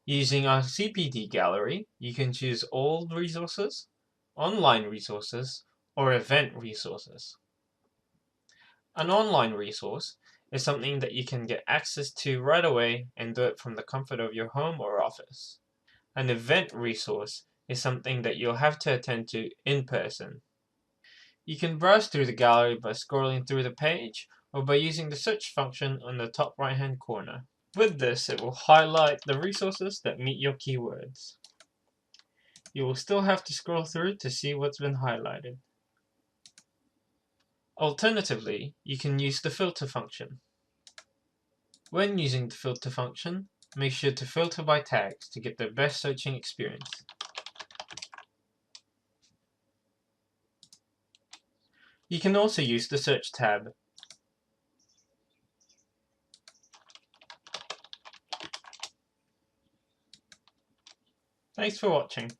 Using our CPD Gallery, you can choose all resources, online resources, or event resources. An online resource is something that you can get access to right away and do it from the comfort of your home or office. An event resource is something that you'll have to attend to in person. You can browse through the gallery by scrolling through the page or by using the search function on the top right hand corner. With this, it will highlight the resources that meet your keywords. You will still have to scroll through to see what's been highlighted. Alternatively, you can use the filter function. When using the filter function, make sure to filter by tags to get the best searching experience. You can also use the search tab. Thanks for watching.